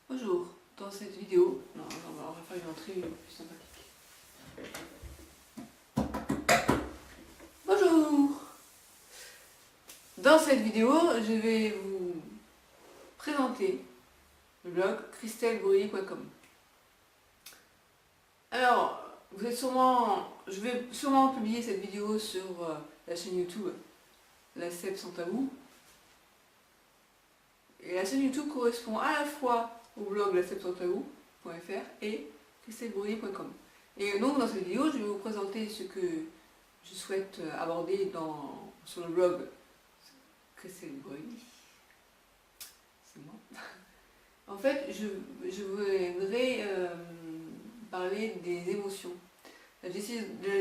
Bonjour, dans cette vidéo, on va faire une entrée plus sympathique. Bonjour. Dans cette vidéo, je vais vous présenter le blog christelbrouillet.com. Alors, je vais sûrement publier cette vidéo sur la chaîne YouTube La Cèpe sans tabou. Et la chaîne YouTube correspond à la fois au blog lacepsantabou.fr et christelbrouillet.com. Et donc dans cette vidéo, je vais vous présenter ce que je souhaite aborder sur le blog Christelbrouillet. C'est moi. En fait, je voudrais parler des émotions, de la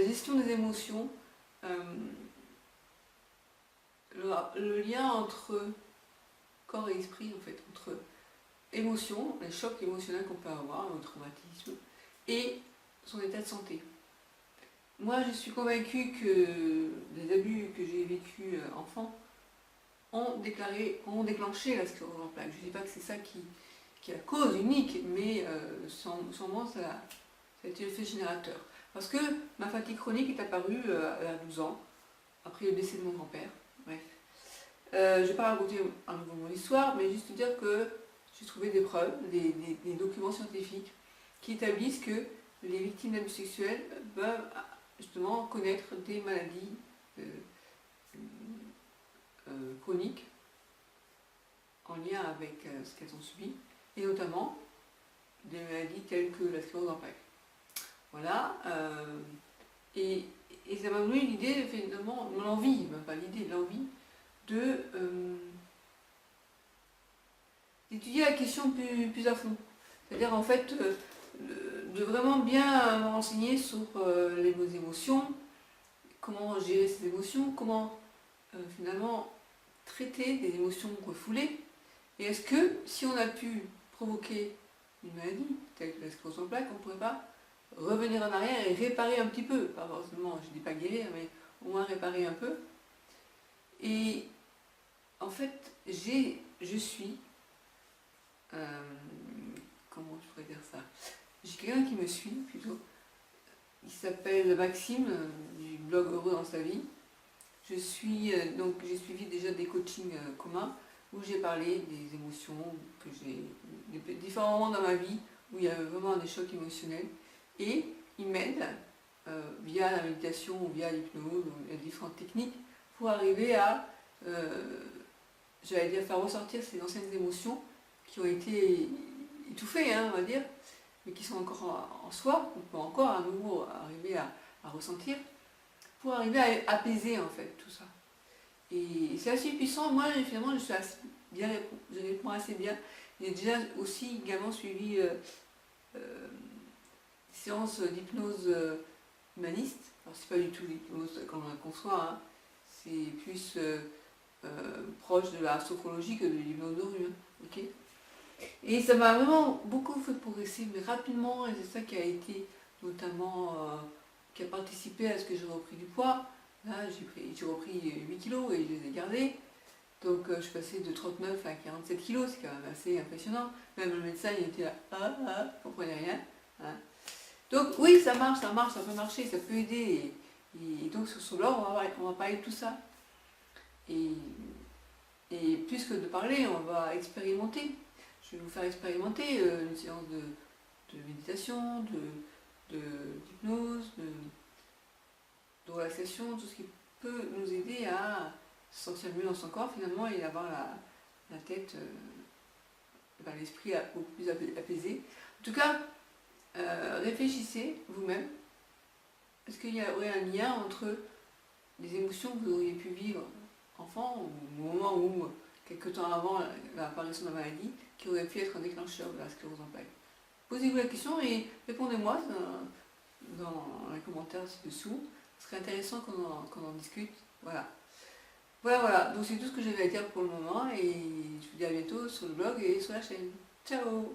gestion des émotions, le lien entre corps et esprit, en fait, entre émotions, les chocs émotionnels qu'on peut avoir, le traumatisme, et son état de santé. Moi, je suis convaincue que les abus que j'ai vécus enfant ont déclenché la sclérose en plaques. Je ne dis pas que c'est ça qui est la cause unique, mais sûrement ça a été le fait générateur. Parce que ma fatigue chronique est apparue à 12 ans, après le décès de mon grand-père. Bref. Je ne vais pas raconter à nouveau mon histoire, mais juste dire que j'ai trouvé des preuves, des documents scientifiques qui établissent que les victimes d'abus sexuels peuvent justement connaître des maladies chroniques en lien avec ce qu'elles ont subi, et notamment des maladies telles que la sclérose en plaques. Voilà, et ça m'a donné l'idée, finalement, l'envie, même pas l'idée, l'envie d'étudier la question plus à fond. C'est-à-dire en fait de vraiment bien me renseigner sur les émotions, comment gérer ces émotions, comment finalement traiter des émotions refoulées, et est-ce que si on a pu provoquer une maladie telle que la sclérose en plaques, on ne pourrait pas revenir en arrière et réparer un petit peu, pas forcément, je ne dis pas guérir, mais au moins réparer un peu. Et en fait, je suis, comment je pourrais dire ça, j'ai quelqu'un qui me suit plutôt, il s'appelle Maxime, du blog Heureux dans sa vie. Donc j'ai suivi déjà des coachings communs où j'ai parlé des émotions, que j'ai des différents moments dans ma vie où il y a vraiment des chocs émotionnels, et il m'aide via la méditation ou via l'hypnose ou les différentes techniques pour arriver à j'allais dire faire ressortir ces anciennes émotions qui ont été étouffées, on va dire, mais qui sont encore en soi, on peut encore à nouveau arriver à ressentir, pour arriver à apaiser en fait tout ça. Et c'est assez puissant. Moi finalement je réponds assez bien. J'ai déjà aussi également suivi des séances d'hypnose humaniste. Alors c'est pas du tout l'hypnose comme on la conçoit, c'est plus proche de la sophrologie que de l'hypnose de rue, ok. Et ça m'a vraiment beaucoup fait progresser, mais rapidement, et c'est ça qui a été notamment, qui a participé à ce que j'ai repris du poids. Là, j'ai repris 8 kilos et je les ai gardés. Donc je suis passée de 39 à 47 kilos, c'est quand même assez impressionnant. Même le médecin, il était là, il ne comprenait rien. Donc oui, ça marche, ça peut marcher, ça peut aider. Et donc sur ce blog, on va parler de tout ça. Et plus que de parler, on va expérimenter. Je vais vous faire expérimenter une séance de méditation, d'hypnose, de relaxation, tout ce qui peut nous aider à se sentir mieux dans son corps finalement et avoir la tête, l'esprit beaucoup plus apaisé. En tout cas, réfléchissez vous-même. Est-ce qu'il y aurait un lien entre les émotions que vous auriez pu vivre enfant, ou au moment où, quelques temps avant l'apparition de la maladie, qui aurait pu être un déclencheur de la sclérose en plaques? Posez-vous la question et répondez-moi dans les commentaires ci-dessous. Ce serait intéressant qu'on en discute. Voilà. Donc c'est tout ce que j'avais à dire pour le moment, et je vous dis à bientôt sur le blog et sur la chaîne. Ciao!